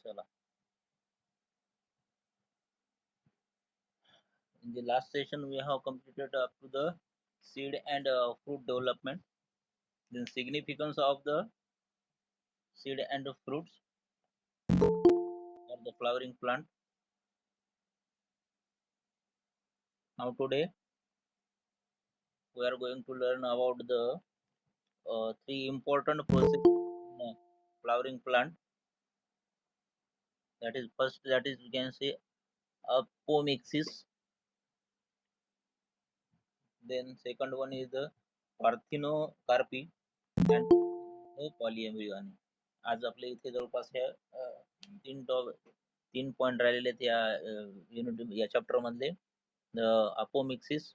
चला. In the last session, we have completed up to the seed and fruit development, then significance of the seed and fruits or the flowering plant. Now today we are going to learn about the three important processes in flowering plant. That is first, that is we can say apomixis. Then second one is the parthenocarpy and polyembryon. आज आपल्या इथे जवळपास ह्या तीन point राहिलेले आहेत या unit या चॅप्टर मधले. अपोमिक्सिस,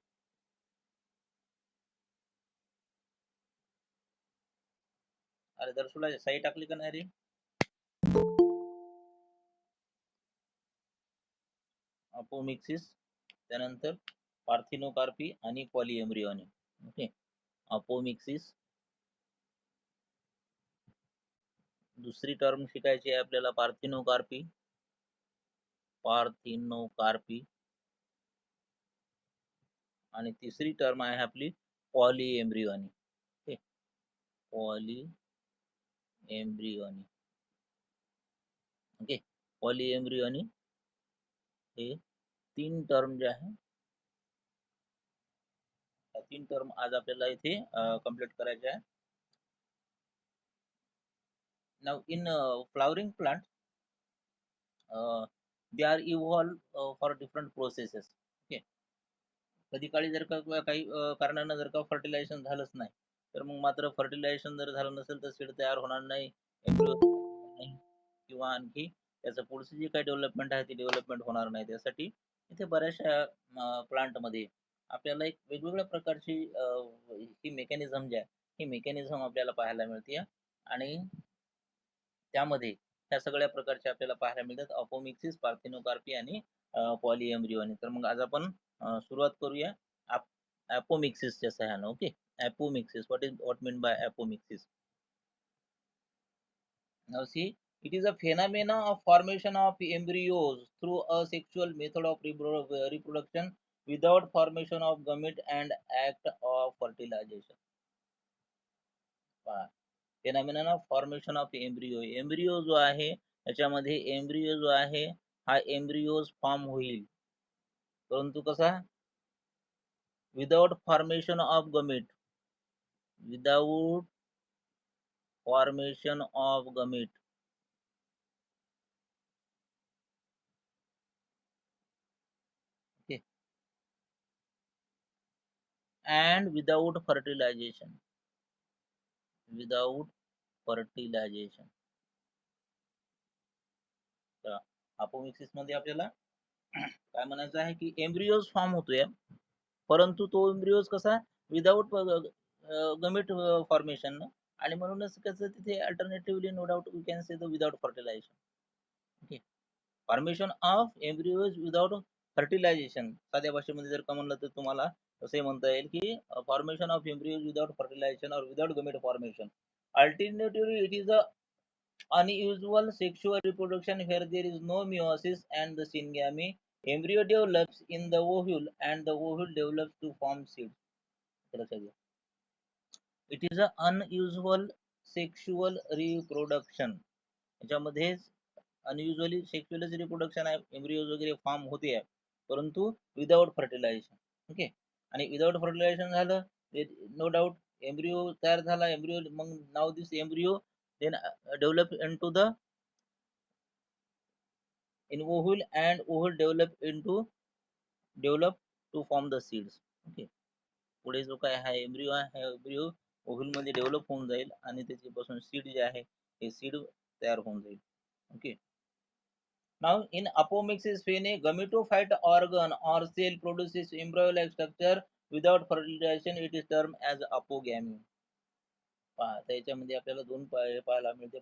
अरे दर्शुला सही टाकली का नाही रे? अपोमिक्सिस, त्यानंतर पार्थिनोकार्पी आणि पॉलिएम्ब्रियोनी. Okay, apomixis. दुसरी टर्म शिकायची आहे आपल्याला पार्थिनोकार्पी. आणि तिसरी टर्म आहे आपली पॉलिएम्ब्रियोनी. ओके, पॉलिएम्ब्रियोनी. ओके, पॉलिएम्ब्रियोनी हे तीन टर्म जे आहे, तीन टर्म आज आपल्याला इथे कंप्लीट करायचे आहे. Now in flowering plant, they are evolved for different processes. Okay, कधी काळी जर का काही कारणानं जर का फर्टिलायझेशन झालंच नाही, तर मग मात्र फर्टिलायझेशन जर झालं नसेल तर सीड तयार होणार नाही, नाही, किंवा आणखी त्याचं पुढचं जे काही डेव्हलपमेंट आहे ते डेव्हलपमेंट होणार नाही. त्यासाठी इथे बऱ्याचशा प्लांट मध्ये आपल्याला एक वेगवेगळ्या प्रकारची ही मेकॅनिझम जी आहे, ही मेकॅनिझम आपल्याला पाहायला मिळते. आणि त्यामध्ये ह्या सगळ्या प्रकारचे आपल्याला पाहायला मिळतात, अपोमिक्सिस, पार्थिनोकार्पी आणि पॉलिएम्ब्रियोनी. तर मग आज आपण सुरुवात करूया अपोमिक्सिसच्या सहाय्याने. Okay, apomixis, what mean by apomixis? Now see, it is a phenomena of formation of embryos through a sexual method of reproduction without formation of gamete and act of fertilization. Phenomenon of formation of embryo. Embryo जो आहे त्याच्यामध्ये embryo जो आहे हा embryos form होईल, परंतु कसा? Without formation of gamete. Without formation of gamete. Okay, and without fertilization. Without fertilization. तर अपोमिक्सिस मध्ये आपल्याला काय म्हणायचं आहे की एम्ब्रियोज फॉर्म होतोय, परंतु तो एम्ब्रियोज कसा? Without gamete formation. आणि म्हणूनच कसं तिथे alternatively no doubt we can say the without fertilisation. Okay, formation of embryos without fertilisation. साध्या भाषेमध्ये जर का म्हणलं तर तुम्हाला असे म्हणता येईल की formation of embryos without fertilization or without gamete formation. Alternatively it is a unusual sexual reproduction where there is no meiosis and the syngamy. Embryo develops in the ovule and the ovule develops to form seeds. It is a unusual sexual reproduction. याच्यामध्ये अनयुजली sexual reproduction आहे, embryos वगैरे form होते आहे, परंतु without fertilisation. Okay, आणि without fertilisation झालं, no doubt embryo तयार झाला. एम्ब्रियो मग now this embryo then develop into the in ovule and ovule develop to form the seeds. Okay, पुढे जो काय हा एम्ब्रियो आहे, एम्ब्रियो ओव्ह्यूल मध्ये डेव्हलप होऊन जाईल आणि त्याच्यापासून सीड जे आहे हे सीड तयार होऊन जाईल. Okay, now in apomixis when a gametophyte organ or cell produces embryo-like structure without fertilization, it is termed as apogamy. पहा त्याच्यामध्ये आपल्याला दोन पाहायला मिळते,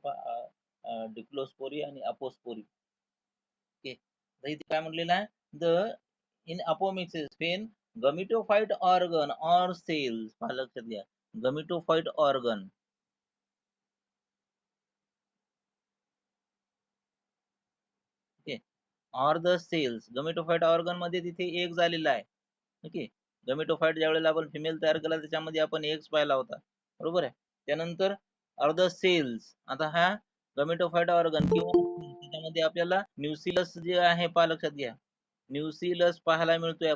डिप्लोस्पोरी आणि अपोस्पोरी. ओके, तर इथे काय म्हटलेलं आहे? The in apomixis when gametophyte organ or cells, पहा लक्षात घ्या, gametophyte organ or the cells, gametophyte organ मध्ये तिथे एक झालेला आहे. ओके, गमेटोफाइट ज्या वेळेला आपण फिमेल तयार केला त्याच्यामध्ये आपण एग्स पाहिला होता, बरोबर आहे. त्यानंतर ऑर द सेल्स, आता हा गमेटोफाइट ऑर्गन किंवा त्याच्यामध्ये आपल्याला न्यूसिलस जे आहे पहा, लक्षात घ्या, न्यूसिलस पाहायला मिळतोय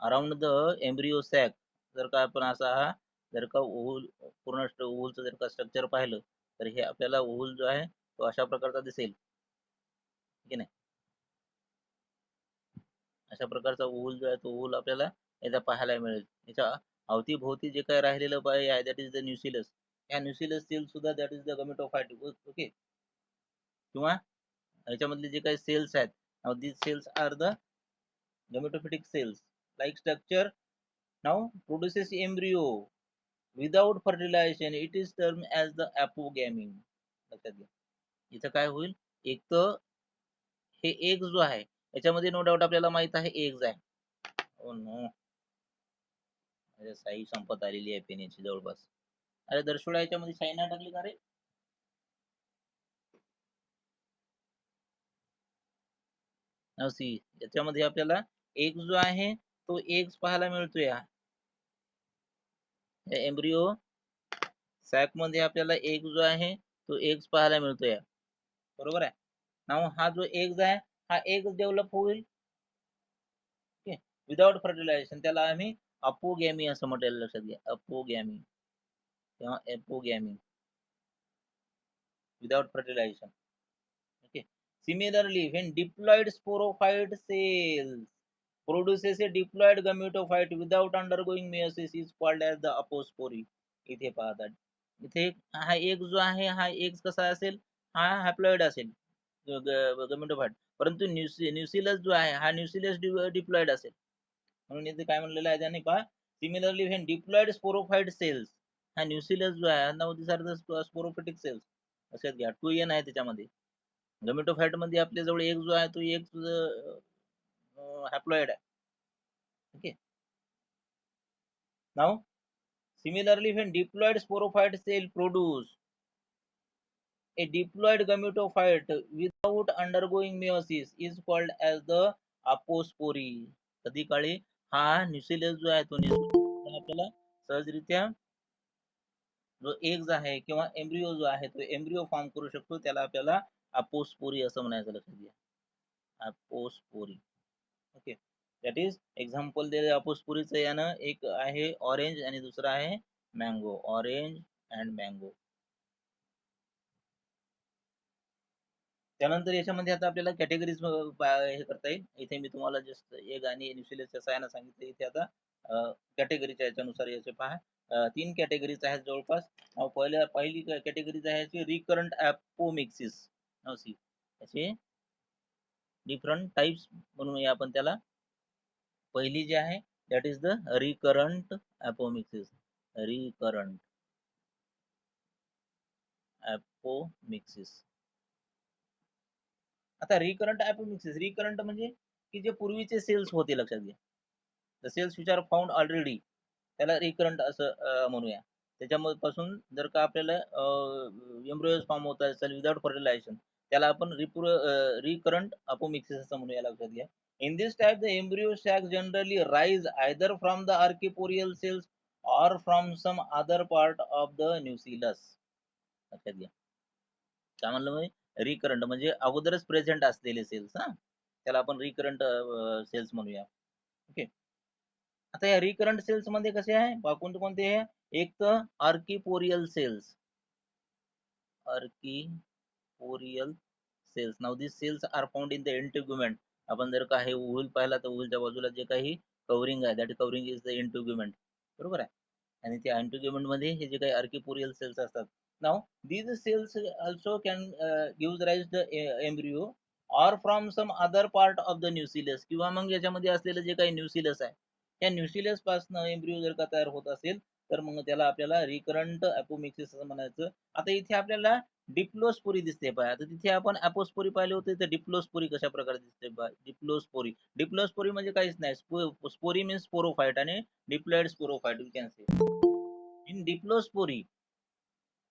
अराउंड द एम्ब्रियो सॅक. जर का आपण असा हा जर का ओव्हल पूर्ण ओव्हलचं जर का स्ट्रक्चर पाहिलं तर हे आपल्याला ओव्हल जो आहे तो अशा प्रकारचा दिसेल की नाही. अशा प्रकारचा ओव्हल जो आहे तो ओव्हल आपल्याला याचा पाहायला मिळेल. याच्या अवतीभोवती जे काही राहिलेलं आहे दॅट इज द न्यूसिलस. या न्यूसिलस सेल सुद्धा that is the gametophyte. Okay, किंवा याच्यामधले जे काही सेल्स आहेत, now these cells are the gametophytic cells like structure now produces embryo without fertilization, it is termed as the apogamy. लक्षात घ्या, इथं काय होईल, एक तर हे एग जो आहे याच्यामध्ये नो डाऊट आपल्याला माहित आहे एग्ज आहे. ओ नो, साई संपत आलेली आहे पेनीची जवळपास. अरे दर्शोडा, याच्यामध्ये साई नाही टाकली का रे? सी, याच्यामध्ये आपल्याला एग जो आहे तो एग्स पाहायला मिळतोय. एम्ब्रियो सॅक मध्ये आपल्याला एग जो आहे तो एग्स पाहायला मिळतोय, बरोबर आहे. नाव हा जो एग्ज आहे हा एग डेव्हलप होईल विदाउट फर्टिलायझेशन, त्याला आम्ही अपोगॅमी असं म्हटलेलं, लक्षात घ्या, अपोगॅमी किंवा apogamy without fertilisation. Okay, similarly when diploid sporophyte cells produces a diploid gametophyte without undergoing meiosis is called as the apospory. इथे पाहतात, इथे हा एक जो आहे हा एक कसा असेल, हा हॅप्लॉइड असेल गमेटोफाइट, परंतु न्यूसिलस जो आहे हा न्यूसिलस डिप्लॉइड असेल. म्हणून इथे काय म्हणलेलं आहे त्यांनी पहा, similarly when diploid sporophyte cells, हा न्यूसिलस जो आहे now this are the sporophytic cells. लक्षात घ्या, 2n आहे त्याच्यामध्ये. गमेटोफाइट मध्ये आपल्या जवळ एक जो आहे तो एक हॅप्लॉइड आहे. Okay, now similarly when diploid sporophyte cell produce a diploid gametophyte without undergoing meiosis is called as the apospory. कधी काळी हा न्यूसिलस जो आहे तो आपल्याला सहजरित्या जो एग्ज आहे किंवा एम्ब्रियो जो आहे तो एम्ब्रियो फॉर्म करू शकतो, त्याला आपल्याला अपोस्पोरी असं म्हणायचं, लक्षात घ्या, अपोस्पोरी. ओके, दॅट इज एक्झाम्पल दिले अपोस्पोरीचं यानं, एक आहे ऑरेंज आणि दुसरा आहे मँगो, ऑरेंज अँड मँगो. त्यानंतर याच्यामध्ये आता आपल्याला कॅटेगरीज हे करता येईल. इथे मी तुम्हाला जस्ट एग आणि न्यूसिलसच्या सहाय्याने सांगितलं. इथे आता कॅटेगरीच्या याच्यानुसार याचे पहा, 3 कॅटेगरीज आहेत जवळपास. पहिली कॅटेगरीज आहे याची रिकरंट ॲपोमिक्सिस. सी, याचे डिफरंट टाइप्स म्हणूया आपण त्याला. पहिली जी आहे that is the recurrent apomixis. Recurrent apomixis. आता रिकरंट ॲपोमिक्सिस, रिकरंट म्हणजे की जे पूर्वीचे सेल्स होते, लक्षात घ्या, the cells which are found already, त्याला रिकरंट असं म्हणूया. त्याच्यापासून जर का आपल्याला एम्ब्रियोज फॉर्म होत असेल विदाउट फर्टिलायझेशन, त्याला आपण रिकरंट अपोमिक्सिस असं म्हणूया, लक्षात घ्या. In this type the embryo sac generally rise either from the archesporial cells or from some other part of the nucellus. लक्षात घ्या, काय म्हणलं मी, रिकरंट म्हणजे अगोदरच प्रेझेंट असलेले सेल्स, हा, त्याला आपण रिकरंट सेल्स म्हणूया. ओके, आता या रिकरंट सेल्स मध्ये कसे आहे, कोणते कोणते आहे, एक तर archesporial cells, archesporial cells. Now this cells are found in the integument. आपण जर का हे ओव्हल पाहिला तर ओव्हलच्या बाजूला जे काही कव्हरिंग आहे that covering is the integument, बरोबर आहे. आणि त्या इंटिग्युमेंट मध्ये हे जे काही आर्किपोरियल सेल्स असतात. Now these cells also can gives rise the embryo or from some other part of the nucleus, किंवा मग याच्यामध्ये असलेलं जे काही न्यूसिलस आहे त्या न्यूसिलस पासून एम्ब्रियो जर का तयार होत असेल तर मग त्याला आपल्याला रिकरंट अपोमिक्सिस असं म्हणायचं. आता इथे आपल्याला डिप्लोस्पोरी दिसते पहा, तर तिथे आपण अपोस्पोरी पाहिले होते, तर डिप्लोस्पोरी कशा प्रकारे दिसते पहा. डिप्लोस्पोरी, डिप्लोस्पोरी म्हणजे काहीच नाही, स्पोरी मीन्स स्पोरोफाइट आणि diploid sporophyte, you can say in diplospory.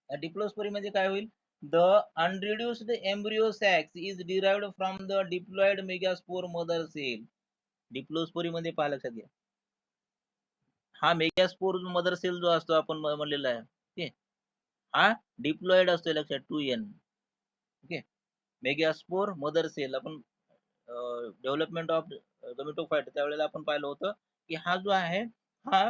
Diplospory म्हणजे काय होईल, The unreduced embryo sac is derived from the diploid megaspore mother cell. डिप्लोस्पोरी मध्ये पहा लक्षात घ्या, हा मेगास्पोर मदर सेल जो असतो आपण म्हणलेला आहे, ओके, हा डिप्लॉइड असतो, लक्षात 2n. Okay, megaspore mother cell आपण डेव्हलपमेंट ऑफ गमेटोफाइट त्यावेळेला आपण पाहिलं होतं की हा जो आहे हा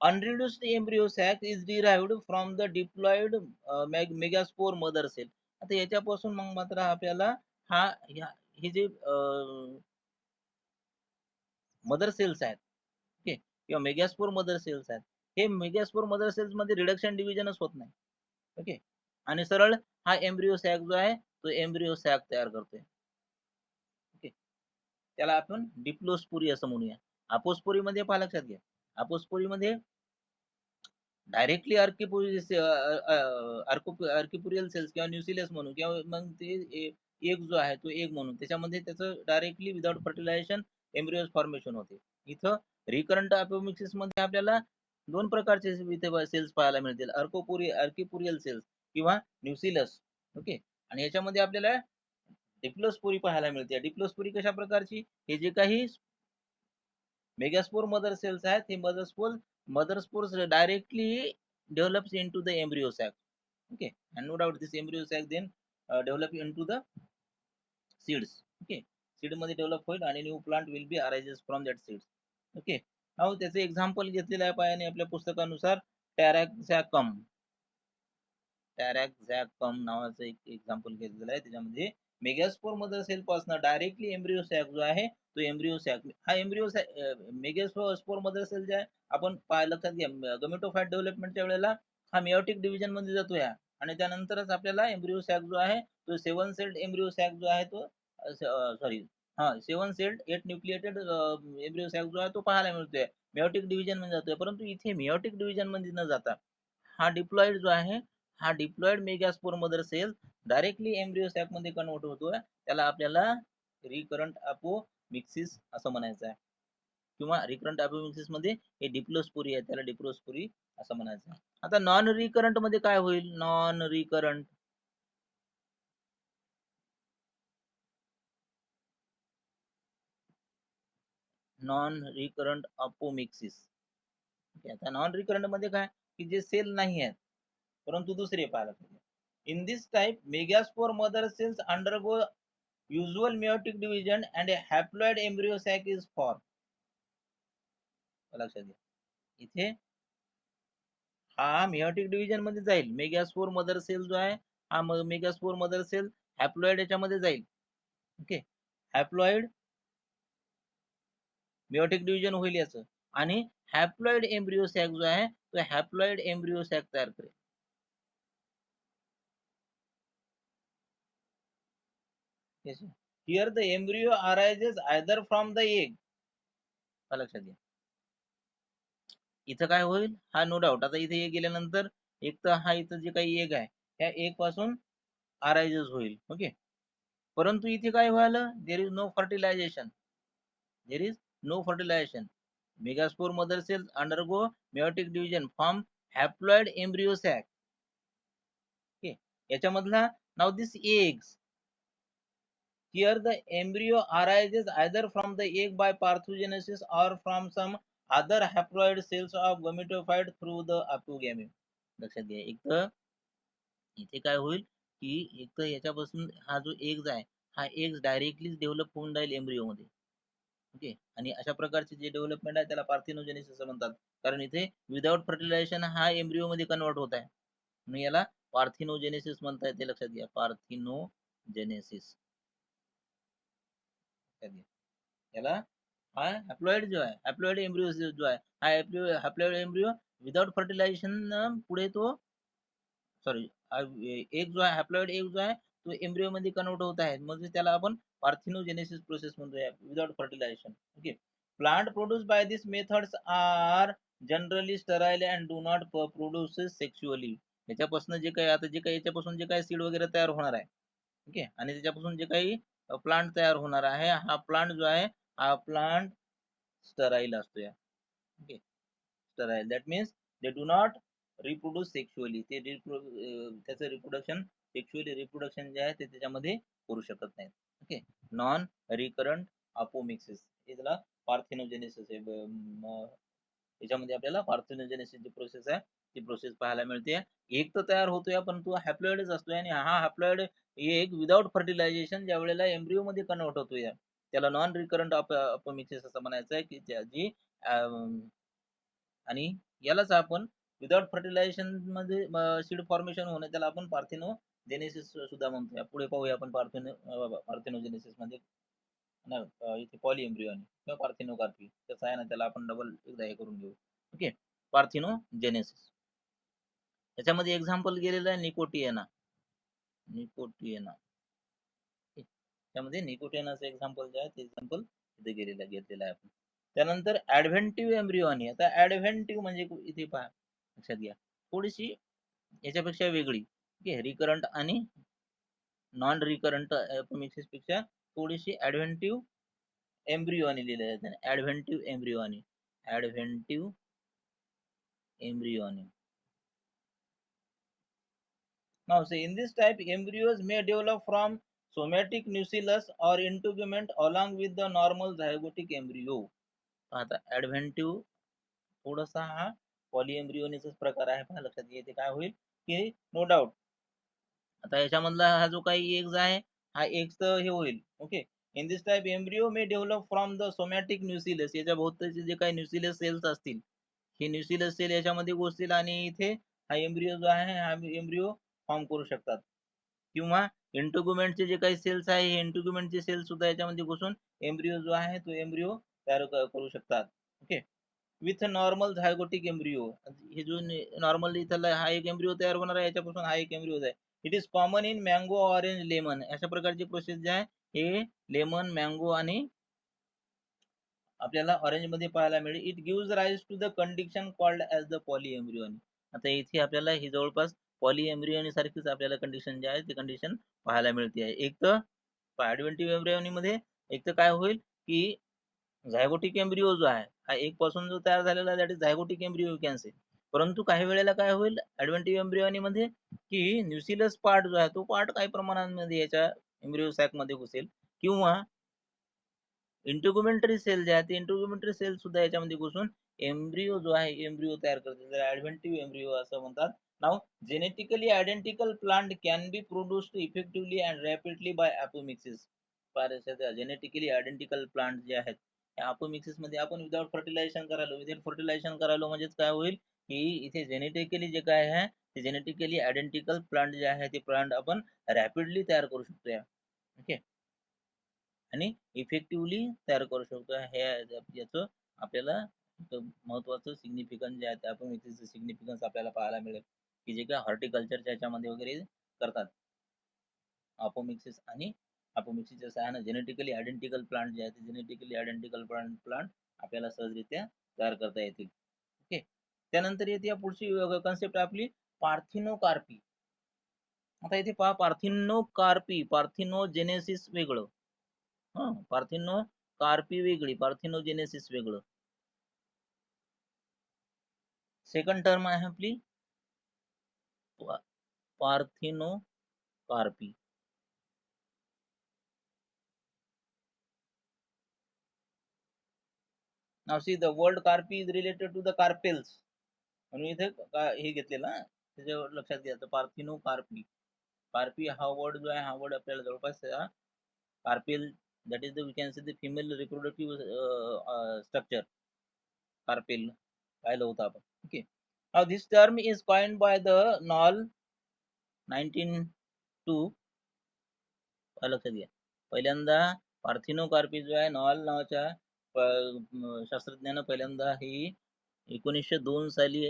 unreduced embryo sac is derived from the diploid megaspore mother cell. आता याच्यापासून मग मात्र आपल्याला हा हे जे मदर सेल्स आहेत, ओके, किंवा मेगास्पोर मदर सेल्स आहेत, हे मेगास्पोर मदर सेल्स मध्ये रिडक्शन डिव्हिजनच होत नाही. ओके, आणि सरळ हा एम्ब्रियो सॅक जो आहे तो एम्ब्रियो सॅक तयार करतोय. ओके, त्याला आपण डिप्लोस्पोरी असं म्हणूया. अपोस्पोरी मध्ये पहा लक्षात घ्या, अपोस्पोरी मध्ये डायरेक्टली आर्किपुरियल सेल्स किंवा न्यूसिलियस म्हणून किंवा मग ते एक जो आहे तो एक म्हणून त्याच्यामध्ये त्याचं directly without fertilization embryos formation होते. इथं रिकरंट अपोमिक्सिस मध्ये आपल्याला दोन प्रकारचे सेल्स पाहायला मिळतील, आर्किपुरियल सेल्स किंवा न्यूसिलस. ओके, आणि याच्यामध्ये आपल्याला डिप्लोस्पोरी पाहायला मिळते. डिप्लोस्पोरी कशा प्रकारची, हे जे काही मेगास्पोर मदर सेल्स आहेत हे mother spores directly develops into the embryo sac. Okay, and no doubt this embryo sac then develop into the seeds. Okay, seed मध्ये develop होईल आणि new plant will be arises from that seeds. Okay, नाव त्याचे example घेतलेलं आहे पायाने आपल्या पुस्तकानुसार टॅरॅक्झॅकम. टॅरॅक्झॅकम नावाचं एक एक्झाम्पल घेतलेलं आहे. त्याच्यामध्ये मेगास्पोर मदर सेल पासून डायरेक्टली एम्ब्रियो सॅक जो आहे तो एम्ब्रियो सॅक, हा एम्ब्रियो मेगास्पोर मदर सेल जे आहे आपण लक्षात घ्या गमेटोफाइट डेव्हलपमेंटच्या वेळेला हा मियोटिक डिव्हिजन मध्ये जातो या, आणि त्यानंतरच आपल्याला एम्ब्रियो सॅक जो आहे तो 7 सेल्ड एम्ब्रियो सॅक जो आहे तो सॉरी हा 7 सेल्ड 8 न्यूक्लिएटेड एम्ब्रियो सॅक जो आहे तो पाहायला मिळतोय, मियोटिक डिव्हिजन मध्ये जातोय. परंतु इथे मियोटिक डिव्हिजन मध्ये न जाता हा डिप्लॉइड जो आहे हा diploid megaspore mother cell directly embryo sac मध्ये कन्वर्ट होतोय, त्याला आपल्याला रिकरंट अपोमिक्सिस असं म्हणायचं आहे, किंवा रिकरंट अपोमिक्सिस मध्ये हे डिप्लोस्पोरी आहे त्याला डिप्लोस्पोरी असं म्हणायचं आहे. आता नॉन रिकरंट मध्ये काय होईल, नॉन रिकरंट अपोमिक्सिस. आता नॉन रिकरंट मध्ये काय की जे सेल नाही आहेत परंतु दुसरे पाहायला पाहिजे. In this type megaspore mother cells undergo usual meiotic division and a haploid embryo sac is formed. लक्षात घ्या, इथे हा मियोटिक डिव्हिजन मध्ये जाईल, मेगास्पोर मदर सेल जो आहे हा मेगास्पोर मदर सेल हॅप्लॉइड याच्यामध्ये जाईल. ओके, हॅप्लॉइड मियोटिक डिव्हिजन होईल याचं, आणि हॅप्लॉइड एम्ब्रियो सॅक जो आहे तो हॅप्लॉइड एम्ब्रियो सॅक तयार करेल. Here the embryo arises either from the egg. लक्षात घ्या, इथं काय होईल, हा नो डाऊट आता इथे एक गेल्यानंतर एक तर हा इथं जे काही एग आहे त्या एग पासून अरायजेस होईल. ओके, परंतु इथे काय व्हायला, there is no fertilization, there is no fertilization. Megaspore mother cells undergo meiotic division form haploid embryo sac. Okay, याच्यामधला now this eggs. Here the embryo arises either from the egg by parthenogenesis or from some other haploid cells of gametophyte through the apogamy. लक्षात घ्या, एक तर इथे काय होईल की एक तर याच्यापासून हा जो एग्ज आहे हा एग्ज डायरेक्टली डेव्हलप होऊन जाईल एम्ब्रियो मध्ये. ओके, आणि अशा प्रकारचे जे डेव्हलपमेंट आहे त्याला पार्थिनोजेनेसिस म्हणतात, कारण इथे विदाउट फर्टिलायझेशन हा एम्ब्रियो मध्ये कन्वर्ट होत आहे, म्हणून याला पार्थिनोजेनेसिस म्हणता येते. लक्षात घ्या, पार्थिनोजेनेसिस. याला हा हॅप्लॉइड जो आहे, हॅप्लॉइड एम्ब्रियो जो आहे हा हॅप्लॉइड एम्ब्रियो विदाउट फर्टिलायझेशन पुढे तो सॉरी एक जो आहे हॅप्लॉइड एक जो आहे तो एम्ब्रियो मध्ये कन्वर्ट होत आहे, म्हणजे त्याला आपण पार्थिनोजेनेसिस प्रोसेस म्हणतोय without fertilisation. Okay, plant produce by this methods are generally sterile and do not produce sexually. याच्यापासून जे काही आता जे काही याच्यापासून जे काही सीड वगैरे तयार होणार आहे, ओके, आणि त्याच्यापासून जे काही प्लांट तयार होणार आहे हा प्लांट जो आहे हा प्लांट स्टराईल असतो या. Okay, sterile that means they do not reproduce sexually, ते त्याचं रिप्रोडक्शन सेक्शुअली रिप्रोडक्शन जे आहे ते त्याच्यामध्ये करू शकत नाहीत. ओके. नॉन रिकरंट अपोमिक्सिस, हे त्याला पार्थेनोजेनेसिस आहे. याच्यामध्ये आपल्याला पार्थेनोजेनेसिसची प्रोसेस आहे, ती प्रोसेस पाहायला मिळते. एक तर तयार होतोय पण तो हॅप्लॉइडच असतोय, आणि हा हॅप्लॉइड एक विदाउट फर्टिलायझेशन ज्या वेळेला एम्ब्रिओ मध्ये कन्वर्ट होतोय त्याला नॉन रिकरंट अपोमिक्सिस असं म्हणायचं आहे, की जी आणि यालाच आपण विदाउट फर्टिलायझेशन मध्ये सीड फॉर्मेशन होणे त्याला आपण पार्थेनोजेनेसिस सुद्धा म्हणतोय. पुढे पाहूया आपण पार्थेनोजेनेसिस म्हणजे इथे पॉलीएम्ब्रिओनी किंवा पार्थिनोकार्पी त्याचा आहे ना, त्याला आपण डबल एकदा हे करून घेऊ. ओके. पार्थिनोजेनेसिस, त्याच्यामध्ये एक्झाम्पल गेलेलं आहे निकोटिएना. निकोटिएना, त्यामध्ये निकोटिएनाचं एक्झाम्पल जे आहे ते एक्झाम्पल इथे घेतलेलं आहे आपण. त्यानंतर ऍडव्हेंटिव्ह एम्ब्रिओनी. आता ऍडव्हेंटिव्ह म्हणजे इथे पहा, लक्षात घ्या, थोडीशी याच्यापेक्षा वेगळी. ओके. रिकरंट आणि नॉन रिकरंट अपोमिक्सिस पेक्षा थोडीशी ऍडव्हेंटिव्ह एम्ब्रिओनी लिहिलेलं आहे. ऍडव्हेंटिव्ह एम्ब्रिओनी, ऍडव्हेंटिव्ह एम्ब्रिओनी. Now, say in this type, embryos may develop from somatic nucleus or integument along with the normal zygotic embryo. आता ऍडव्हेंटिव्ह थोडासा हा पॉलीएम्ब्रिओनीचाच प्रकार आहे. पहा, लक्षात घ्या, काय होईल की नो डाऊट आता याच्यामधला हा जो काही एग्ज आहे हा एग्ज हे होईल. Okay. In this type embryo may develop from the somatic nucleus, याच्या भोवतालचे जे काही न्यूक्लियस सेल्स असतील हे न्यूक्लियस सेल याच्यामध्ये घुसतील आणि इथे हा एम्ब्रियो जो आहे हा एम्ब्रियो फॉर्म करू शकतात. किंवा इंटोगुमेंटचे जे काही सेल्स आहे हे इंटोगुमेंटचे सेल्स सुद्धा याच्यामध्ये घुसून एम्ब्रियो जो आहे तो एम्ब्रियो तयार करू शकतात. ओके. विथ नॉर्मल झायगोटिक एम्ब्रियो, हे जो नॉर्मल इथला हा एक एम्ब्रियो तयार होणार आहे, याच्यापासून हा एक एम्ब्रियो आहे. It is common in mango, orange, lemon, अशा प्रकारची प्रोसेस जे आहे हे लेमन, मँगो आणि आपल्याला ऑरेंज मध्ये पाहायला मिळेल. It gives rise to the condition called as the polyembryony. आता इथे आपल्याला ही जवळपास पॉलीएम्ब्रिओनी सारखीच आपल्याला कंडिशन जे आहे ती कंडिशन पाहायला मिळते आहे. एक तर ऍडव्हेंटिव्ह एम्ब्रिओनी मध्ये एक तर काय होईल की झायगोटिक एम्ब्रिओ जो आहे हा एक पासून जो तयार झालेला आहे that is zygotic embryo you can say. परंतु काही वेळेला काय होईल ऍडव्हेंटिव्ह एम्ब्रिओनी मध्ये की न्यूसिलस पार्ट जो आहे तो पार्ट काही प्रमाणामध्ये याच्या एम्ब्रिओ सॅक मध्ये घुसेल, किंवा इंटोग्युमेंटरी सेल जे आहे ते इंटोग्युमेंटरी सेल सुद्धा याच्यामध्ये घुसून एम्ब्रिओ जो आहे एम्ब्रिओ तयार करते, त्याला ऍडव्हेंटिव्ह एम्ब्रिओ असं म्हणतात. Now genetically identical plant can be produced effectively and rapidly by apomixis. Genetically identical plant जे आहेत त्या अपोमिक्सिस मध्ये आपण विदाउट फर्टिलायझेशन करायलो, विदाउट फर्टिलायझेशन करायलो म्हणजेच काय होईल की इथे जेनेटिकली जे काय आहे ते जेनेटिकली आयडेंटिकल प्लांट जे आहे ते प्लांट आपण रॅपिडली तयार करू शकतो. ओके. आणि इफेक्टिव्हली तयार करू शकतो. हे याचं आपल्याला महत्वाचं सिग्निफिकन्स जे आहे ते आपण इथे सिग्निफिकन्स आपल्याला पाहायला मिळेल की जे काय हॉर्टिकल्चरच्या याच्यामध्ये वगैरे करतात अपोमिक्सिस. आणि अपोमिक्सिसच्या सहाय्याने जेनेटिकली आयडेंटिकल प्लांट जे आहे ते जेनेटिकली आयडेंटिकल प्लांट आपल्याला सहजरित्या तयार करता येतील. ओके. त्यानंतर येते पुढची कन्सेप्ट आपली पार्थिनोकार्पी. आता इथे पहा पार्थिनोकार्पी, पार्थिनोजेनेसिस वेगळं, पार्थिनोकार्पी वेगळी, पार्थिनोजेनेसिस वेगळं. सेकंड टर्म आहे आपली पार्थिनोकार्पी. नाव see the world carpy is related to the carpels, म्हणून इथे हे घेतलेलं त्याच्यावर लक्षात घ्यायचं पार्थिनोकार्पी. कार्पी हा वर्ड जो आहे हा वर्ड आपल्याला जवळपास carpel that is the we can say the female reproductive structure carpel पाहिलं होतं आपण. Okay. Now this term is coined by the Noll 1902. लक्षात घ्या, पहिल्यांदा पार्थिनोकार्पी जो आहे नॉल नावाच्या शास्त्रज्ञानं पहिल्यांदा ही 1902 साली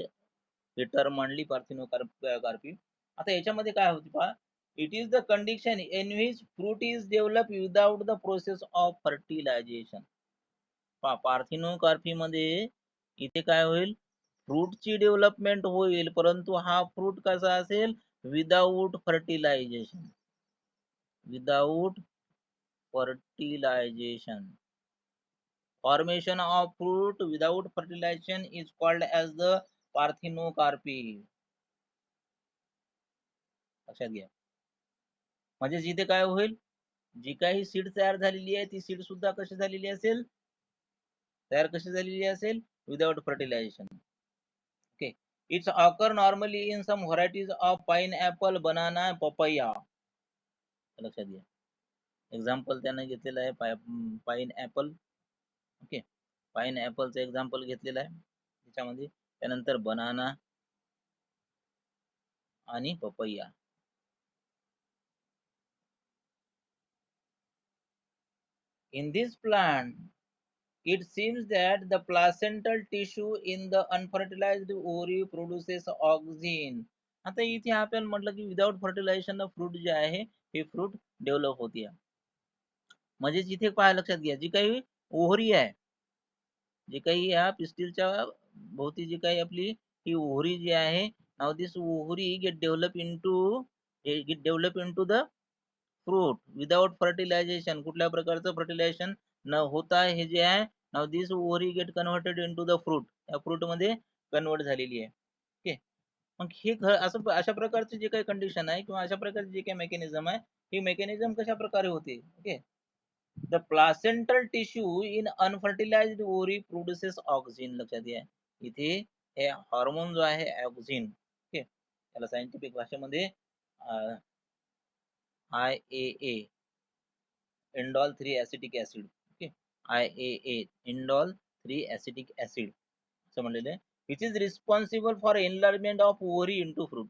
ही टर्म मांडली पार्थिनोकार्पी. आता याच्यामध्ये काय होती पहा, it is the condition in which fruit is develop without the process of fertilization. Parthenocarpy मध्ये इथे काय होईल, फ्रूटची डेव्हलपमेंट होईल परंतु हा फ्रूट कसा असेल, without fertilization, without fertilization. Formation of fruit without fertilization is called as the parthenocarpy. लक्षात घ्या. म्हणजे जिथे काय होईल, जी काही सीड तयार झालेली आहे ती सीड सुद्धा कशी झालेली असेल, तयार कशी झालेली असेल, without fertilisation. Okay. It's occur normally in some varieties of pineapple, banana, papaya. लक्षात घ्या. एक्झाम्पल त्याने घेतलेलं आहे पाइन ऍपल. ओके. पाइन ऍपलचं एक्झाम्पल घेतलेलं आहे त्याच्यामध्ये. त्यानंतर बनाना आणि पपैया. In this plant, it seems that the placental tissue in the unfertilized ovary produces auxin. आता इथे आपण म्हटलं की विदाउट फर्टिलायझेशन फ्रूट जे आहे हे फ्रूट डेव्हलप होते. म्हणजे इथे काय लक्षात घ्या, जी काही ओहरी आहे, जी काही या पिस्टिलच्या भोवती जी काही आपली ही ओहरी जी आहे, now this ovary get develop into the fruit without fertilization. कुठल्या प्रकारचं फर्टिलायझेशन न होता हे जे आहे, now this ovary get converted into the fruit, या फ्रूट मध्ये कन्वर्ट झालेली आहे. ओके. मग हे असं अशा प्रकारचे जे काही कंडिशन आहे किंवा अशा प्रकारचे जे काही मेकॅनिझम आहे, ही मेकॅनिझम कशा प्रकारे होते. Okay. The placental tissue in unfertilized ovary produces auxin. लक्षात घ्या, इथे हे हार्मोन जो आहे ऑक्झिन. ओके. त्याला सायंटिफिक भाषेमध्ये IAA, indole 3 acetic acid. Okay. IAA, indole 3 acetic acid असं म्हणलेलं आहे. Which is responsible for enlargement of ovary into fruit.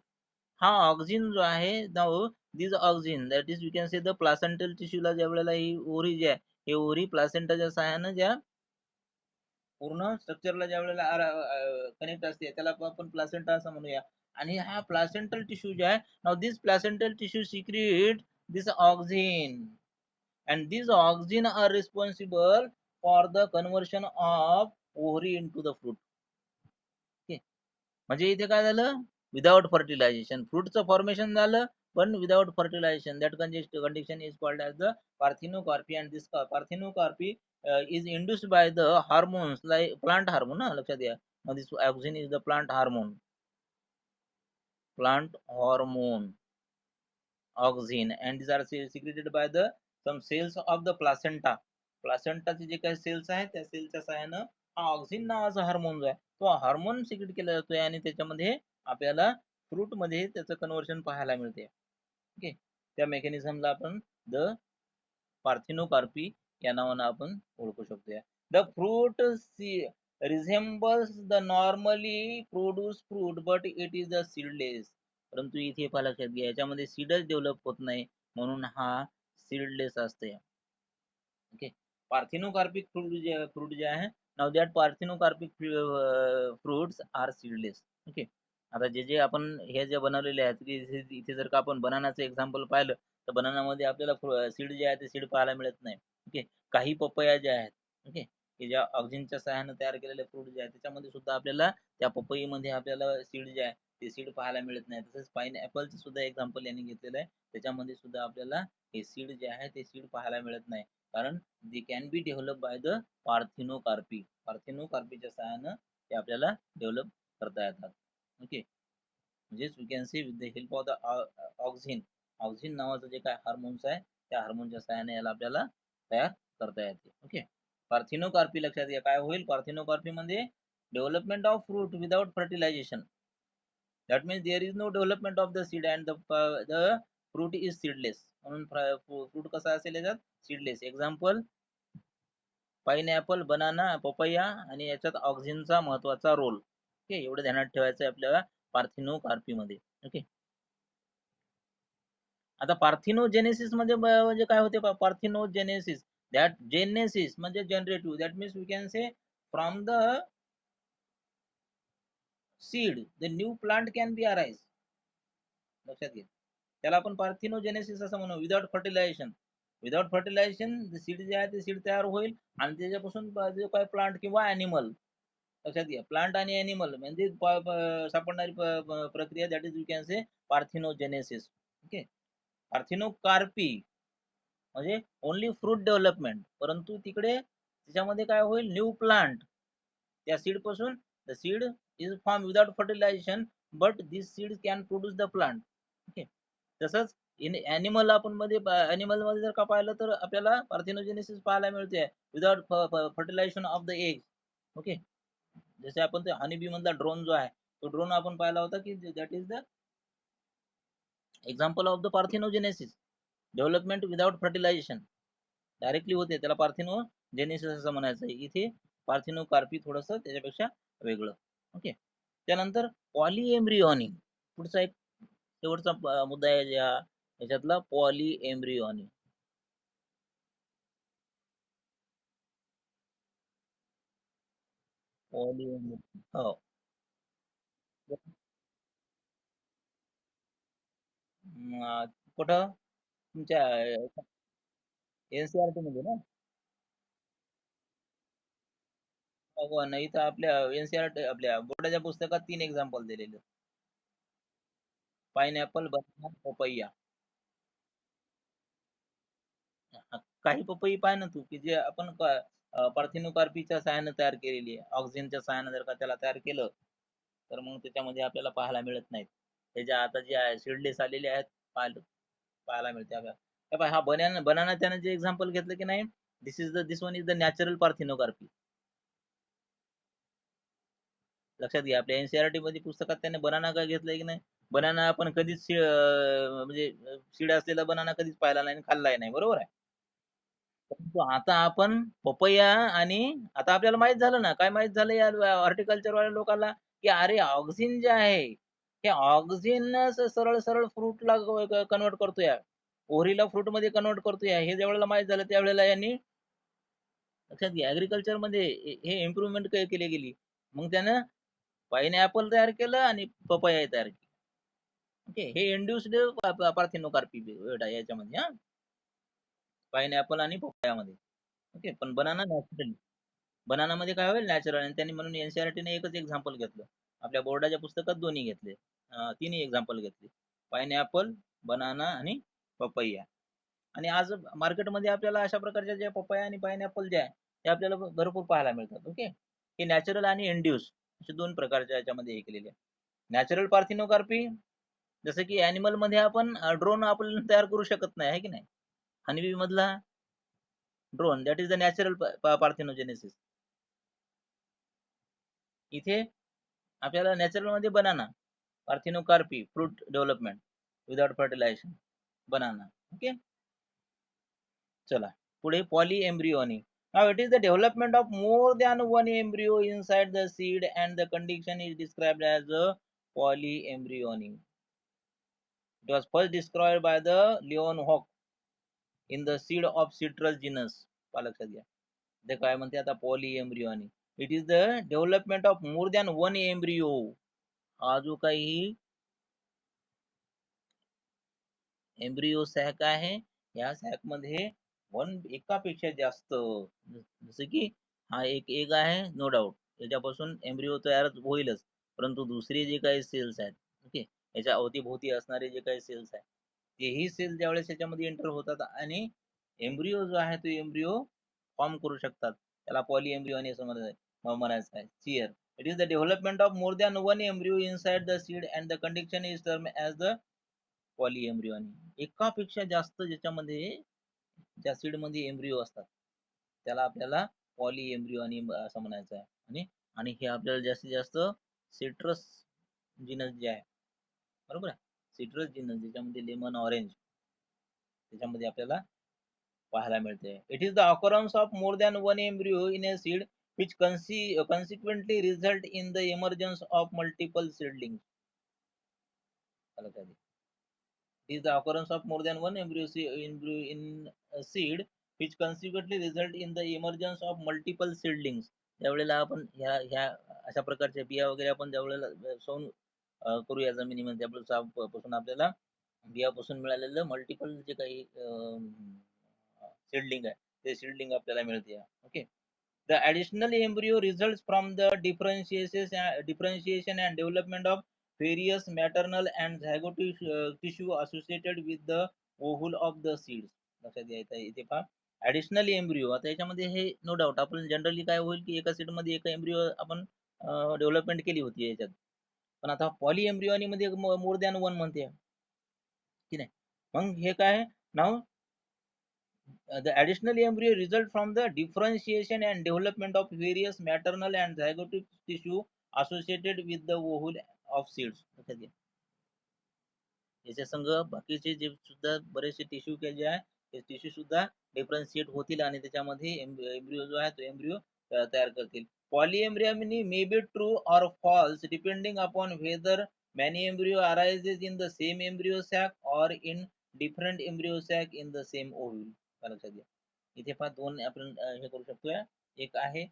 हा ऑक्झिन जो आहे, now this auxin that is you can say the placental टिश्यूला ज्या वेळेला ही ओव्हरी जी आहे, हे ओव्हरी प्लासेंटाच्या सहाय्यानं ज्या पूर्ण स्ट्रक्चरला ज्या वेळेला कनेक्ट असते त्याला आपण प्लासेंटा असं म्हणूया. आणि हा प्लासेंटल टिश्यू जे आहे, now this placental tissue secrete this auxin, and these auxin are responsible for the conversion of ovary into the fruit. Okay. म्हणजे इथे काय झालं, विदाउट फर्टिलायझेशन फ्रूटचं फॉर्मेशन झालं, पण without fertilization. That condition is called as the parthenocarpy. And this parthenocarpy is induced by the hormones like plant hormone. लक्षात घ्या, this auxin is the plant hormone. Plant hormone auxin and these are secreted by the some cells of the placenta. प्लासेंटाचे जे काही cells आहेत त्या सेलच्या सहाय्यानं हा auxin नावाचा हार्मोन जो आहे तो हार्मोन सिक्रेट केला जातोय आणि त्याच्यामध्ये आपल्याला फ्रूट मध्ये त्याचं कन्व्हर्शन पाहायला मिळते. ओके. त्या मेकॅनिझमला आपण द पार्थिनोकार्पी या नावानं आपण ओळखू शकतो. The fruit resembles the normally produce fruit but it is the seedless. परंतु इथे पहा, लक्षात घ्या, याच्यामध्ये सीडच डेव्हलप होत नाही, म्हणून हा सीडलेस असते. ओके. पार्थिनोकार्पिक फ्रूट जे आहे, now that parthenocarpic fruits are seedless. Okay. आता जे जे आपण हे जे बनवलेले आहेत, इथे जर का आपण बनानाचं एक्झाम्पल पाहिलं तर बनानामध्ये आपल्याला सीड जे आहे ते सीड पाहायला मिळत नाही. ओके. काही पपया जे आहेत, ओके, की ज्या ऑक्झिनच्या सहाय्याने तयार केलेले फ्रूट जे आहे त्याच्यामध्ये सुद्धा आपल्याला त्या पपईमध्ये आपल्याला सीड जे आहे ते सीड पाहायला मिळत नाही. तसंच पाइन ऍपलचं सुद्धा एक्झाम्पल यांनी घेतलेलं आहे, त्याच्यामध्ये सुद्धा आपल्याला हे सीड जे आहे ते सीड पाहायला मिळत नाही, कारण they can be develop by the parthenocarpy. पार्थिनोकार्पीच्या सहाय्यानं ते आपल्याला डेव्हलप करता येतात. ओके. म्हणजेच we can see with the help of the auxin. Auxin नावाचं जे काय हार्मोन्स आहे त्या हार्मोनच्या सहाय्याने याला आपल्याला तयार करता येते. ओके. पार्थिनोकार्पी लक्षात घ्या, काय होईल पार्थिनोकार्पी मध्ये, development of fruit without fertilization. That means there is no development of the seed and the fruit is seedless. म्हणून फ्रूट कसा असेल याच्यात, सीडलेस. एक्झाम्पल पाइनएपल, बनाना, पपैया, आणि याच्यात ऑक्झिनचा महत्वाचा रोल. ओके. एवढं ध्यानात ठेवायचं आहे आपल्याला पार्थिनोकार्पी मध्ये. ओके. आता पार्थिनोजेनेसिस मध्ये म्हणजे काय होते, पार्थिनोजेनेसिस दॅट जेनेसिस म्हणजे generative. That means we can say from the seed the new plant can be arise. लक्षात घ्या, त्याला आपण पार्थिनोजेनेसिस असं म्हणू. Without fertilization, without fertilization seed जे आहे ते सीड तयार होईल आणि त्याच्यापासून जो काय प्लांट किंवा ॲनिमल, लक्षात घ्या, प्लांट आणि ॲनिमल म्हणजे सापडणारी प्रक्रिया, that is you can say parthenogenesis. Okay. Parthenocarpy म्हणजे ओनली फ्रूट डेव्हलपमेंट, परंतु तिकडे त्याच्यामध्ये काय होईल, न्यू प्लांट. त्या सीड पासून the seed is form without fertilization but this seed can produce the plant. Okay. तसंच इन ॲनिमल आपण मध्ये ॲनिमल मध्ये जर का पाहिलं तर आपल्याला पार्थेनोजेनेसिस पाहायला मिळते without fertilization of the egg. Okay. जसे आपण ते हनी बी मधला ड्रोन जो आहे तो ड्रोन आपण पाहिला होता की that is the example of the parthenogenesis, development without fertilization directly होते, त्याला पार्थिनोजेनेसिस असं म्हणायचं आहे. इथे पार्थिनोकार्पी थोडस त्याच्यापेक्षा वेगळं. ओके. त्यानंतर पॉलीएम्ब्रिओनी, पुढचा एक शेवटचा मुद्दा आहे याच्यातला पॉलीएम्ब्रिओनी. पॉलीएम्ब्रिओनी हो. कुठं तुमच्या एनसीआरटी मध्ये ना? हो, नाही तर आपल्या एनसीआरटी आपल्या बोर्डाच्या पुस्तकात 3 एक्झाम्पल दिलेले: पाइनएपल, बनाना, पपैया. काही पपई पाय ना तू की जे आपण पार्थिनोकार्पीच्या सहाय्याने तयार केलेली आहे, ऑक्सिजनच्या सहाय्याने जर का त्याला तयार केलं तर मग त्याच्यामध्ये आपल्याला पाहायला मिळत नाहीत. त्याच्या आता जे आहे सीडलेस आलेले आहेत, पाहायला मिळते आपल्याला. हे पहा, हा बनाना बनाना त्याने जे एक्झाम्पल घेतलं की नाही, this one is the natural parthenocarpy. लक्षात घ्या, आपल्या एनसीआरटी मध्ये पुस्तकात त्याने बनाना काय घेतलंय की नाही, बनाना आपण कधीच म्हणजे सीड असलेला बनाना कधीच पाहिला नाही आणि खाल्लाही नाही, बरोबर आहे. परंतु आता आपण पपया आणि आता आपल्याला माहित झालं ना, काय माहित झालं या हॉर्टिकल्चर वाल्या लोकांना, की अरे ऑक्सिन जे आहे हे ऑक्सिन सरळ सरळ फ्रूटला कन्वर्ट करतोय, ओरीला फ्रूट मध्ये कन्वर्ट करतोय. हे ज्यावेळेला माहित झालं त्यावेळेला यांनी, लक्षात घ्या, ऍग्रिकल्चर मध्ये हे इम्प्रुव्हमेंट केली गेली. मग त्यानं पाइनएपल तयार केलं आणि पपया तयार केलं. ओके. हे इंड्युस्ड पार्थिनोकार्पी याच्यामध्ये, हा, पाइनएपल आणि पपयामध्ये. ओके. पण बनाना नॅचरल, बनाना मध्ये काय होईल, नॅचरल. आणि त्यांनी म्हणून एनसीआरटीने एकच एक्झाम्पल घेतलं, आपल्या बोर्डाच्या पुस्तकात दोन्ही घेतले, तिन्ही एक्झाम्पल घेतले: पाइनएपल, बनाना आणि पपैया. आणि आज मार्केटमध्ये आपल्याला अशा प्रकारच्या ज्या पपया आणि पाइनएपल जे आहे ते आपल्याला भरपूर पाहायला मिळतात. ओके. हे नॅचरल आणि इंड्यूस असे दोन प्रकारच्या याच्यामध्ये हे केलेले आहे. नॅचरल पार्थिनोकार्पी, जसं की अॅनिमल मध्ये आपण ड्रोन आपण तयार करू शकत नाही, आहे की नाही. हनीबी मधला drone, that is the natural parthenogenesis. इथे आपल्याला नॅचरल मध्ये banana, parthenocarpy, fruit development without fertilization, banana. Okay. चला पुढे polyembryony. Now it is the development of more than one embryo inside the seed and the condition is described as a polyembryony. It was first described by the Leeuwenhoek in the seed of citrus genus. लक्षात घ्या, ते काय म्हणते आता, polyembryony. It is the development of more than one embryo. हा जो काही embryo sack आहे, या सॅक मध्ये एकापेक्षा जास्त, जसं की हा एक एग आहे, नो डाऊट याच्यापासून एम्ब्रियो तयार होईलच, परंतु दुसरे जे काही सेल्स आहेत, ओके, याच्या अवतीभोवती असणारे जे काही सेल्स आहेत, तेही सेल्स ज्यावेळेस याच्यामध्ये एंटर होतात आणि एम्ब्रियो जो आहे तो एम्ब्रियो फॉर्म करू शकतात, त्याला पॉली एम्ब्रियो असं म्हणायचं आहे. सियर, it is the development of more than one embryo inside the seed and the condition is term as the polyembryony. एकापेक्षा जास्त ज्याच्यामध्ये, ज्या सीड मध्ये एम्ब्रियो असतात त्याला आपल्याला पॉलीएम्ब्रियोनी असं म्हणायचं आहे. आणि आणि हे आपल्याला जास्तीत जास्त सिट्रस जिनस जे आहे, बरोबर आहे, सिट्रस जिनस ज्याच्यामध्ये लेमन, ऑरेंज, त्याच्यामध्ये आपल्याला पाहायला मिळते. It is the occurrence of more than one embryo in a seed which consequently result in the emergence of multiple seedlings. Is the occurrence of more than one embryo in a seed which consequently result in the emergence of multiple seedlings. त्यावेळेला आपण ह्या ह्या अशा प्रकारच्या बिया वगैरे आपण ज्यावेळेला सोन करूया जमिनीमध्ये, पासून आपल्याला बियापासून मिळालेलं मल्टिपल जे काही सीडलिंग आहे ते सीडलिंग आपल्याला मिळते. Okay. The additional embryo results from the differentiation and development of various maternal and zygote tissue associated with the ovule of the seeds. लक्षात घ्यायचं इथे पहा, ऍडिशनल एम्ब्रियो. आता याच्यामध्ये हे नो डाऊट आपण जनरली काय होईल की एका सीड मध्ये एका एम्ब्रियो आपण डेव्हलपमेंट केली होती याच्यात, पण आता पॉली एम्ब्रियोनी मध्ये मोर दॅन वन म्हणते, की नाही. मग हे काय नाव the additional embryo result from the differentiation and development of various maternal and zygotic tissue associated with the ovule of seeds. याच्या संघ बाकीचे जे सुद्धा बरेचसे टिश्यू के जे आहे ते टिश्यू सुद्धा डिफरन्शिएट होतील आणि त्याच्यामध्ये एम्ब्रियो जो आहे तो एम्ब्रियो तयार करतील. Polyembryony may be true or false depending upon whether many embryo arises in the same embryo sac or in different embryo sac in the same ovule. लक्षात घ्या इथे पहा दोन आपण हे करू शकतोय. एक आहे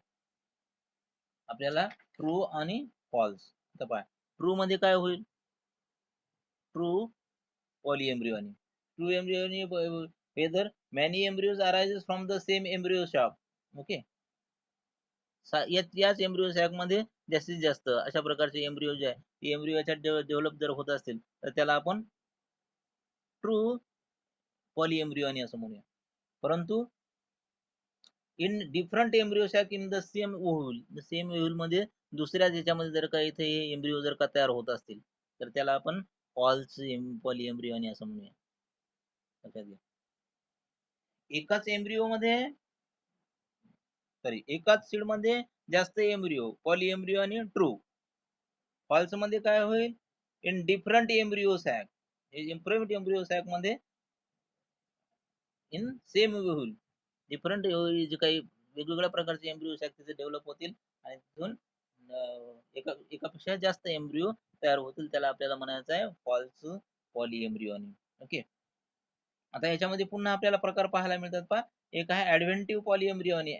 आपल्याला ट्रू आणि फॉल्स. आता पहा ट्रू मध्ये काय होईल, true polyembryony. True embryony whether many embryos arises from the same embryo sac. Okay याच एम्ब्रियो सॅक मध्ये जास्तीत जास्त अशा प्रकारचे एम्ब्रियो जे आहे ते एम्ब्रियो याच्यात डेव्हलप जर होत असतील तर त्याला आपण ट्रू पॉलीएम्ब्रियोनी असं म्हणूया. परंतु in different embryo sac in the same ovule, same ovule मध्ये दुसऱ्या ज्याच्यामध्ये जर का इथे एम्ब्रियो जर का तयार होत असतील तर त्याला आपण फॉल्स पॉलीएम्ब्रियोनी असं म्हणूया. लक्षात घ्या एकाच एम्ब्रियो मध्ये एकाच सीड मध्ये जास्त एम्ब्रियो पॉलीएम्ब्रियो आणि ट्रू. फॉल्स मध्ये काय होईल in different embryo sac, different embryo sac मध्ये इन सेम होईल डिफरंट जे काही वेगवेगळ्या प्रकारचे एम्ब्रियो सॅक तिथे डेव्हलप होतील आणि तिथून एकापेक्षा जास्त एम्ब्रियो तयार होतील त्याला आपल्याला म्हणायचं आहे फॉल्स पॉलीएम्ब्रियोनी. ओके आता याच्यामध्ये पुन्हा आपल्याला प्रकार पाहायला मिळतात पहा. एक आहे ऍडव्हेंटिव्ह पॉलीएम्ब्रियोनी,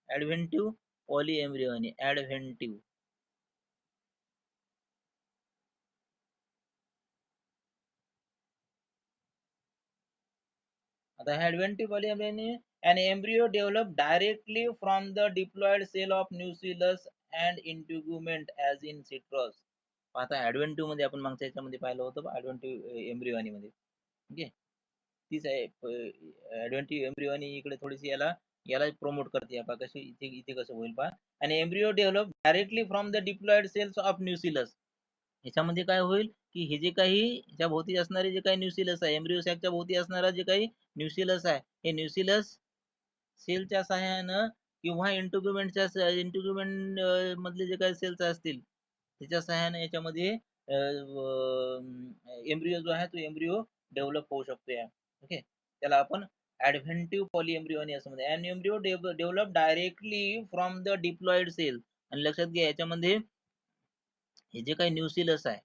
ऍडव्हेंटिव्ह पॉलीएम्ब्रियोनी, ऍडव्हेंटिव्ह. आता ऍडव्हेंटिव्ह polyembryony an embryo developed directly from the diploid cell of nucellus and integument as in citrus. आता ऍडव्हेंटिव्ह मध्ये आपण मागच्या याच्यामध्ये पाहिलं होतं ऍडव्हेंटिव्ह एम्ब्रियोनी मध्ये. ओके तीच आहे ऍडव्हेंटिव्ह एम्ब्रियोनी इकडे थोडीशी याला प्रमोट करते. पहा कशी इथे इथे कसं होईल पहा. an embryo developed directly from the diploid cells of nucellus. याच्यामध्ये काय होईल की हे जे काही ज्या भोवती असणारे जे काही न्यूसिलस आहे एम्ब्रियो सॅकच्या भोवती असणारा जे काही न्यूसिलस आहे हे न्यूसिलस सेलच्या सहाय्यानं किंवा इंटुग्युमेंट मधले जे काही सेल्स असतील त्याच्या सहाय्याने याच्यामध्ये एम्ब्रियो जो आहे तो एम्ब्रियो डेव्हलप होऊ शकतो. ओके त्याला आपण ऍडव्हेंटिव्ह पॉलीएम्ब्रियोनी असं म्हणतो. An embryo develop directly from the diploid cell. आणि लक्षात घ्या याच्यामध्ये हे जे काही न्यूसिलस आहे,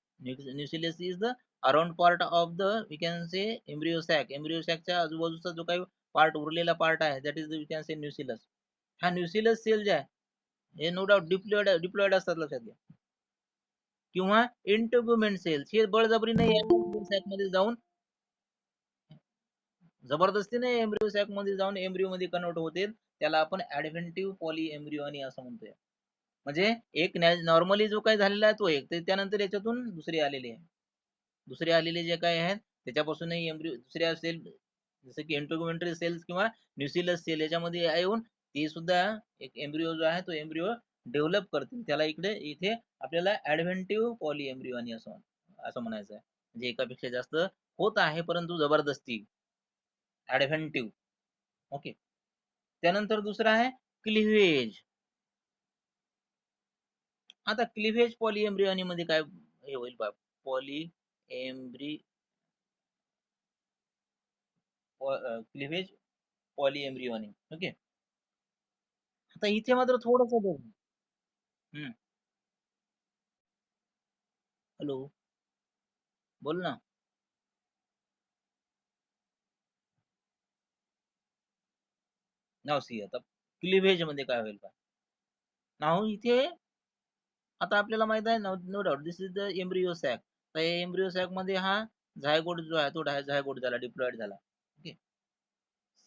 nucellus is the around part of the we can say embryo sac. Embryo सॅकच्या आजूबाजूचा जो काही पार्ट उरलेला पार्ट आहे that is we can say nucellus. हा न्यूसिलस सेल जे आहे हे नो डाऊट डिप्लॉइड असतात लक्षात घ्या. किंवा इंटोग्युमेंट सेल्स हे बळजबरीने एम्ब्रियो सॅक मध्ये जाऊन जबरदस्तीने एम्ब्रियो सॅक मध्ये जाऊन एम्ब्रियो मध्ये कन्वर्ट होतील त्याला आपण ऍडव्हेंटिव्ह पॉलीएम्ब्रियोनी असं म्हणतोय. म्हणजे एक नॉर्मली जो काही झालेला आहे तो एक त्यानंतर याच्यातून दुसरे आलेले आहे. दुसरे आलेले जे काही आहेत त्याच्यापासूनही एम्ब्रियो दुसऱ्या सेल जसं की इंटोग्युमेंटरी सेल्स किंवा न्यूसिलस सेल याच्यामध्ये येऊन ते सुद्धा एक एम्ब्रियो जो आहे तो एम्ब्रियो डेव्हलप करतील. त्याला इथे आपल्याला ऍडव्हेंटिव्ह पॉलीएम्ब्रियोनी असं असं म्हणायचं आहे. म्हणजे एकापेक्षा जास्त होत आहे परंतु जबरदस्ती ऍडव्हेंटिव्ह. ओके त्यानंतर दुसरा आहे क्लिव्हेज. आता क्लिव्हेज पॉलीएम्ब्रियोनी मध्ये काय हे होईल बा क्लिव्हेज पॉलीएम्ब्रियोनी. ओके आता इथे मात्र थोडस बघ. हॅलो बोल ना. नाव सी आता क्लिव्हेज मध्ये काय होईल का नाव इथे आता आपल्याला माहित आहे no doubt this is the embryo sac. तर एम्ब्रियो सॅक मध्ये हा झायगोट जो आहे तो झायगोट झाला डिप्लॉइड झाला. ओके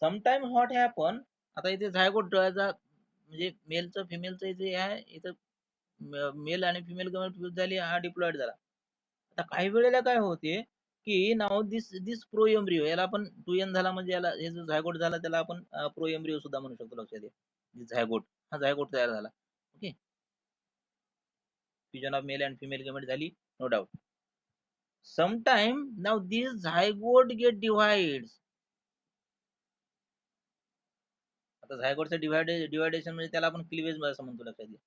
समटाइम व्हॉट हॅपन आता इथे झायगोट म्हणजे मेलचं फिमेलचं जे आहे इथं मेल आणि फिमेल फ्यूज झाली हा डिप्लॉइड झाला. आता काही वेळेला काय होते की now this this pro embryo याला आपण 2n झाला म्हणजे याला हे जो झायगोट झाला त्याला आपण प्रो एम्ब्रियो सुद्धा म्हणू शकतो. लक्षात घ्या झायगोट हा झायगोट तयार झाला. Okay fusion of male and female gamete झाली no doubt. sometime now these zygote get divides. आता झायगोटचं डिवायडेशन म्हणजे त्याला आपण क्लिवेज असं म्हणतो, लक्षात घ्या.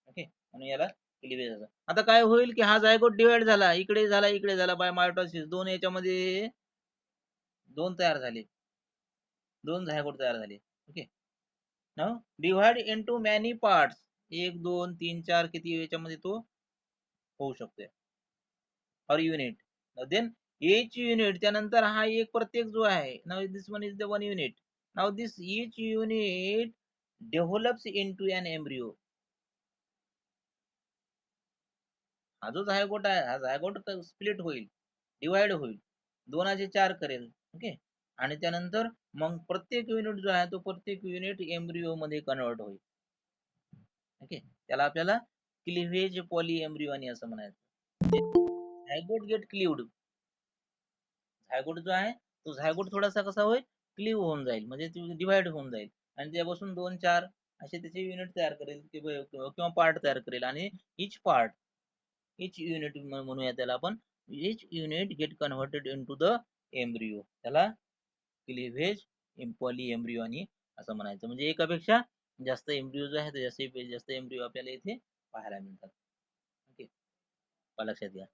ओके, म्हणून याला क्लिवेज असं. आता काय होईल की हा झायगोट डिवाइड झाला, इकडे झाला इकडे झाला बाय मायोटॉसिस, दोन याच्यामध्ये दोन तयार झाले, दोन झायगोट तयार झाले. Okay, now divide into many parts, एक दोन तीन चार किती याच्यामध्ये तो होऊ शकतो, और युनिट. देन each unit, त्यानंतर हा एक प्रत्येक जो आहे, now this one is the one unit. Now this each unit develops into an embryo. हा जो झायगोट आहे, हा झायगोट स्प्लिट होईल, डिवाइड होईल, दोनाचे चार करेल. ओके, आणि त्यानंतर मग प्रत्येक युनिट जो आहे तो प्रत्येक युनिट एम्ब्रिओ मध्ये कन्वर्ट होईल. ओके, त्याला आपल्याला क्लिव्हेज पॉली एम्ब्रिओ आणि असं म्हणायचं. झायगोट गेट क्लिव्ड, झायगोट जो आहे तो झायगोट थोडासा कसा होईल, क्लीव्ह होऊन जाईल, म्हणजे डिवाइड होऊन जाईल, आणि त्यापासून दोन चार असे त्याचे युनिट तयार करेल किंवा पार्ट तयार करेल. आणि इच पार्ट, इच युनिट म्हणूया त्याला आपण, each unit get converted into the embryo, त्याला क्लिव्हेज पॉली एम्ब्रिओ आणि असं म्हणायचं. म्हणजे एकापेक्षा जास्त एम्ब्रिओ जो आहे जास्तीत जास्त एम्ब्रिओ आपल्याला इथे पाहायला मिळतात. ओके, लक्षात घ्या.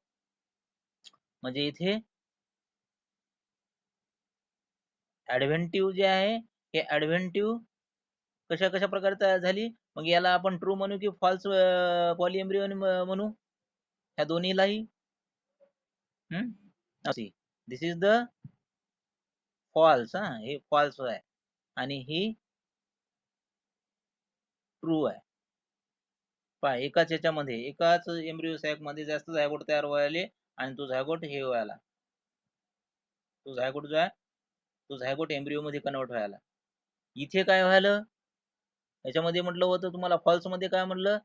म्हणजे इथे ऍडव्हेंटिव्ह जे आहे, हे ऍडव्हेंटिव्ह कशा कशा प्रकारे तयार झाली, मग याला आपण ट्रू म्हणू की फॉल्स पॉली एम्ब्रिओ म्हणू, ह्या दोन्हीलाही. दिस इज द फॉल्स, हा हे फॉल्स आहे, आणि ही ट्रू आहे. पहा, एकाच याच्यामध्ये, एकाच एम्ब्रिओ सॅक मध्ये जास्त झायगोट तयार व्हायले, आणि तो झायगोट हे व्हायला, तो झायगोट जो आहे तो झायगोट एम्ब्रिओ मध्ये कन्वर्ट व्हायला. इथे काय व्हायलं, याच्यामध्ये म्हटलं होतं तुम्हाला, फॉल्स मध्ये काय म्हटलं,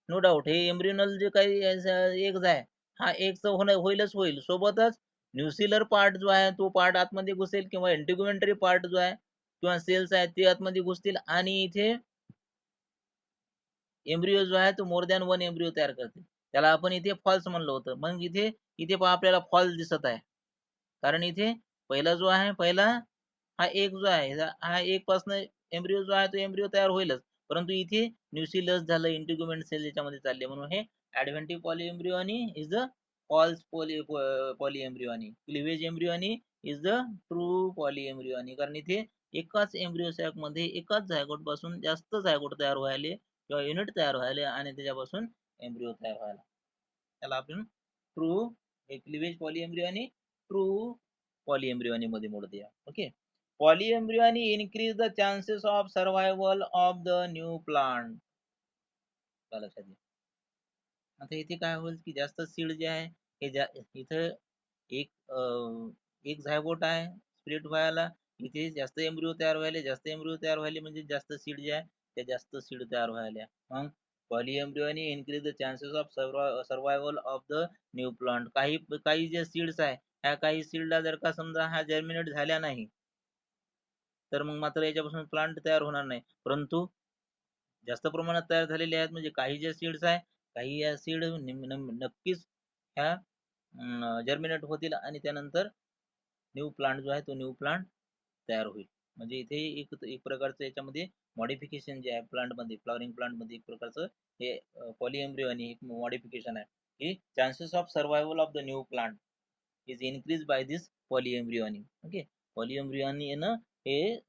नो डाऊट हे एम्ब्रियोनल जे काही एग्ज आहे, हा एग्ज होईलच होईल, सोबतच न्यूसिलर पार्ट जो आहे तो पार्ट आतमध्ये घुसेल, किंवा इंटिग्युमेंटरी पार्ट जो आहे किंवा सेल्स आहेत ते आतमध्ये घुसतील, आणि इथे एम्ब्रिओ जो आहे तो मोर दॅन वन एम्ब्रिओ तयार करते, त्याला आपण इथे फॉल्स म्हणलं होतं. मग इथे इथे पहा आपल्याला फॉल्स दिसत आहे, कारण इथे पहिला जो आहे, पहिला हा एक जो आहे, हा एक पासन एम्ब्रिओ जो आहे तो एम्ब्रिओ तयार होईलच, परंतु इथे न्यूसिलस झालं, इंटिग्युमेंट सेल याच्यामध्ये चालले, म्हणून हे ऍडव्हेंटिव्ह पॉली एम्ब्रिओ आणि is the false poly embryo आणि क्लिव्हेज एम्ब्रिओ आणि is the true poly embryo आणि. कारण इथे एकाच एम्ब्रिओ सॅक मध्ये एकाच झायगोट पासून जास्त झायगोट तयार व्हायले किंवा युनिट तयार व्हायले, आणि त्याच्यापासून एम्ब्रिओ तयार व्हायला, त्याला आपण ट्रू क्लिव्हेज पॉली एम्ब्रिओ आणि ट्रू पॉली एम्ब्रिओ मध्ये मोडूया. Okay, polyembryo increase the chances of survival of the new plant. लक्षात घ्या. आता इथे काय होईल की जास्त सीड जे आहे हे इथं एक एक झायगोट आहे स्प्लिट व्हायला, इथे जास्त एम्ब्रिओ तयार व्हायले, जास्त एम्ब्रिओ तयार व्हायले म्हणजे जास्त सीड जे आहे ते जास्त सीड तयार व्हायला. मग polyembryo increase the chances of survival of the new plant. काही काही जे सीड्स आहे, ह्या काही सीडला जर का समजा ह्या जर्मिनेट झाल्या नाही, तर मग मात्र याच्यापासून प्लांट तयार होणार नाही. परंतु जास्त प्रमाणात तयार झालेले आहेत, म्हणजे काही जे सीड्स आहे, काही या सीड नक्कीच ह्या जर्मिनेट होतील, आणि त्यानंतर न्यू प्लांट जो आहे तो न्यू प्लांट तयार होईल. म्हणजे इथे एक एक प्रकारचं याच्यामध्ये मॉडिफिकेशन जे आहे प्लांट मध्ये, फ्लॉवरिंग प्लांट मध्ये एक प्रकारचं हे पॉलीएम्ब्रिओ आणि एक मॉडिफिकेशन आहे, की chances of survival of the new plant is increase by this polyembryo. Okay, polyembryo हे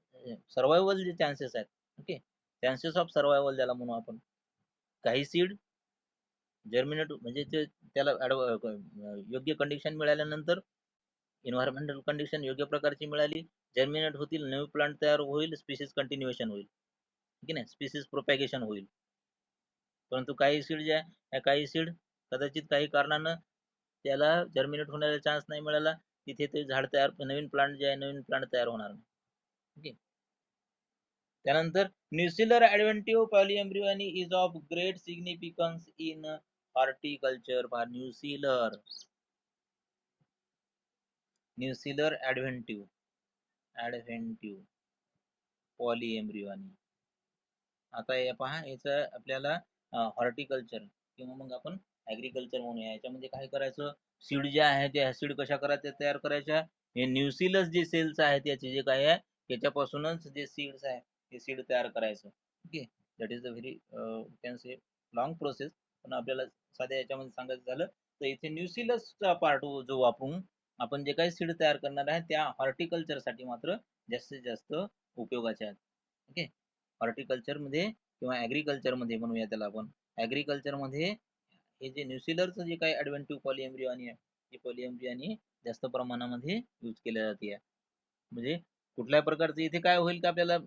सर्वायवल जे चान्सेस आहेत, ओके, चान्सेस ऑफ सर्वायवल ज्याला म्हणू आपण, काही सीड जर्मिनेट म्हणजे त्याला योग्य कंडिशन मिळाल्यानंतर, एन्व्हायरमेंटल कंडिशन योग्य प्रकारची मिळाली, जर्मिनेट होतील, न्यू प्लांट तयार होईल, स्पीसीज कंटिन्युएशन होईल, ठीक आहे ना, स्पीसीज प्रोपॅगेशन होईल. परंतु काही सीड जे आहे, या काही सीड कदाचित काही कारणानं त्याला जर्मिनेट होण्याचा चान्स नाही मिळाला, तिथे ते झाड तयार, नवीन प्लांट जे आहे नवीन प्लांट तयार होणार नाही. ओके, त्यानंतर न्यूसिलर ऍडव्हेंटिव्ह पॉलीएम्ब्रिओ आणि is of great significance in horticulture. पहा, न्यूसिलर ऍडव्हेंटिव्ह पॉलीएम्ब्रिओ आणि, आता हे पहा याचं आपल्याला हॉर्टिकल्चर किंवा मग आपण ऍग्रिकल्चर म्हणूया. याच्यामध्ये काय करायचं, सीड जे आहे ते सीड कशा करायच्या तयार करायच्या, हे न्यूसिलस जे सेल्स आहेत याचे जे काय आहे त्याच्यापासूनच जे सीड्स आहे ते सीड तयार करायचं. Okay, that is a very can say long process. पण आपल्याला साध्या याच्यामध्ये सांगायचं झालं तर इथे न्यूसिलसचा पार्ट जो वापरून आपण जे काही सीड तयार करणार आहे त्या हॉर्टिकल्चर साठी मात्र जास्तीत जास्त उपयोगाचे आहेत. ओके, हॉर्टिकल्चर मध्ये किंवा ऍग्रिकल्चर मध्ये म्हणूया त्याला आपण, ऍग्रिकल्चर मध्ये हे जे न्यूसिलरचं जे काही ऍडव्हेंटिव्ह पॉलिएम्ब्रिओनी आहे ते पॉलिएम्ब्रिओनी जास्त प्रमाणामध्ये यूज केल्या जाते. म्हणजे कुठल्याही प्रकारचं इथे काय होईल का आपल्याला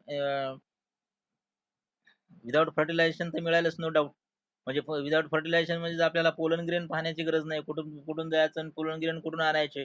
विदाउट फर्टिलायझेशन तर मिळालंच नो डाऊट. म्हणजे विदाउट फर्टिलायझेशन म्हणजे आपल्याला पोलन ग्रेन पाहण्याची गरज नाही, कुठून कुठून जायचं आणि पोलन ग्रेन कुठून आणायचे,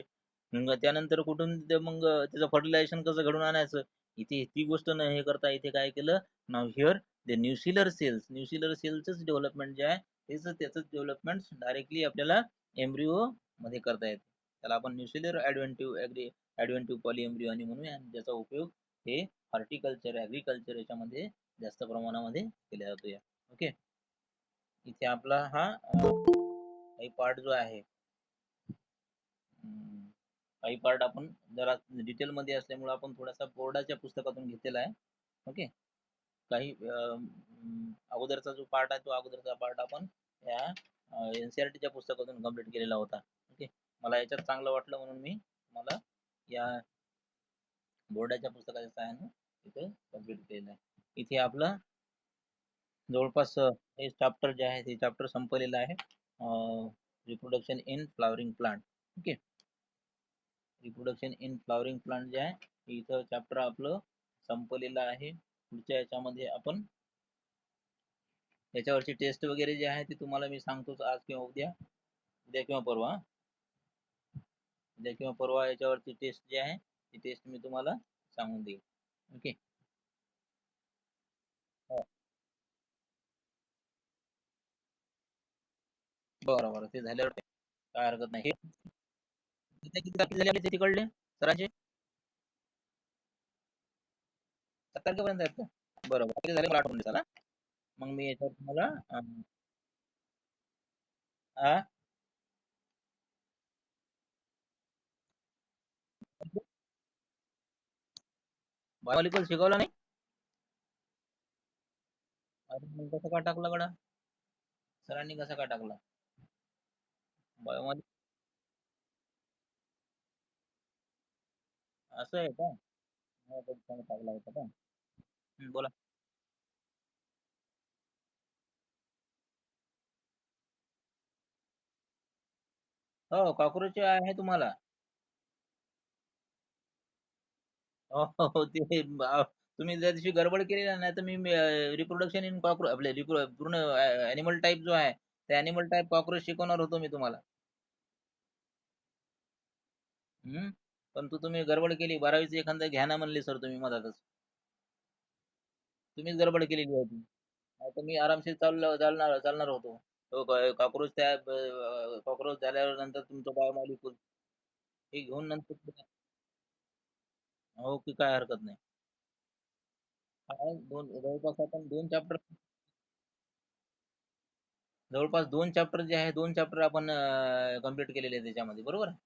मग त्यानंतर कुठून मग त्याचं फर्टिलायझेशन कसं घडून आणायचं, इथे ती गोष्ट न हे करता इथे काय केलं, नाव हिअर द न्यूसिलर सेल्सच डेव्हलपमेंट जे आहे त्याच डेव्हलपमेंट डायरेक्टली आपल्याला एम्ब्रिओ मध्ये करता येते. त्याला आपण न्यूसिलर ऍडव्हेंटिव्ह पॉलिएम्ब्रिओ आणि म्हणूया, ज्याचा उपयोग हे हॉर्टिकल्चर ऍग्रिकल्चर याच्यामध्ये जास्त प्रमाणामध्ये केला जातो. या ओके, इथे आपला हा काही पार्ट जो आहे, काही पार्ट आपण जरा डिटेल मध्ये असल्यामुळे आपण थोडासा बोर्डाच्या पुस्तकातून घेतलेला आहे. ओके, काही अगोदरचा जो पार्ट आहे तो अगोदरचा पार्ट आपण या एनसीईआरटीच्या पुस्तकातून कम्प्लीट केलेला होता. ओके, मला याच्यात चांगलं वाटलं म्हणून मी मला या बोर्डाच्या पुस्तकाच्या सहाय्याने इथे कम्प्लीट केलेलं आहे. इथे आपलं जवळपास हे चॅप्टर जे आहे ते चॅप्टर संपलेलं आहे, reproduction in flowering plant. Okay, reproduction in flowering plant जे आहे इथं चॅप्टर आपलं संपलेलं आहे. पुढच्या याच्यामध्ये आपण याच्यावरची टेस्ट वगैरे जे आहे ते तुम्हाला मी सांगतोच आज किंवा उद्या, उद्या किंवा परवा, उद्या किंवा परवा याच्यावरची टेस्ट जी आहे ती टेस्ट मी तुम्हाला सांगून देईल. ओके, बरं बरं, ते झाल्यावर काय हरकत नाही. हे किती तारखे झाले आपले तिकडले सरांचे, 7 तारखेपर्यंत आहेत का? बरोबर, किती झाले मला आठवून द्या. मग मी याच्यावर तुम्हाला बायोमॉलिक्युल शिकवला नाही. अरे मग कसं काय टाकला गड्या सरांनी, कसा काय टाकला बायोमॉलिक्युल? असं आहे का? मला तर त्याने टाकला होता का? बोला. हो, कॉक्रोच आहे तुम्हाला. हो हो हो, ते तुम्ही त्या दिवशी गडबड केली ना, नाही तर मी रिप्रोडक्शन इन कॉक्रोच आपले पूर्ण अॅनिमल टाईप जो आहे त्या अॅनिमल टाईप कॉक्रोच शिकवणार होतो मी तुम्हाला. परंतु तुम्ही गडबड केली, 12वीचे एखादं घ्या ना म्हणले सर तुम्ही मधातच, तुम्हीच गडबड केलेली होती. नाहीतर मी आरामशीर चालणार चालणार होतो. तो कॉक्रोच त्या कॉक्रोच झाल्यावर नंतर तुमचं बायोमॉलिक्यूल हे घेऊन नंतर हो की, काय हरकत नाही. दोन जवळपास आपण दोन चॅप्टर, जवळपास 2 चॅप्टर जे आहे 2 चॅप्टर आपण कम्प्लीट केलेले आहे त्याच्यामध्ये, बरोबर आहे.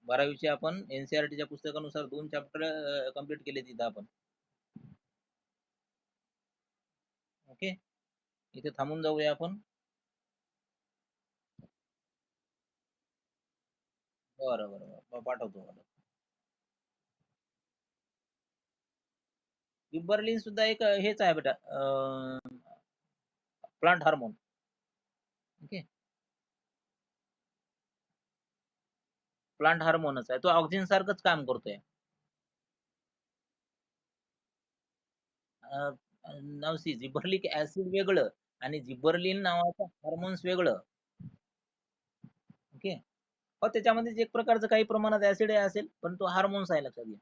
12वीचे आपण एनसीईआरटीच्या पुस्तकानुसार 2 चॅप्टर कम्प्लीट केले तिथं आपण. ओके, इथे थांबून जाऊया आपण. बरं बरं बरं, पाठवतो मला. गिबरलिन सुद्धा एक हेच आहे बेटा, प्लांट हार्मोन. ओके, प्लांट हार्मोनच आहे तो, ऑक्सिजन सारखंच काम करतोय. नवसी जिबर्लिक ऍसिड वेगळं आणि जिबर्लिन नावाचं हार्मोन्स वेगळं. ओके, हो त्याच्यामध्ये एक प्रकारचं काही प्रमाणात ऍसिड असेल पण तो हार्मोन्स आहे, लक्षात घ्या.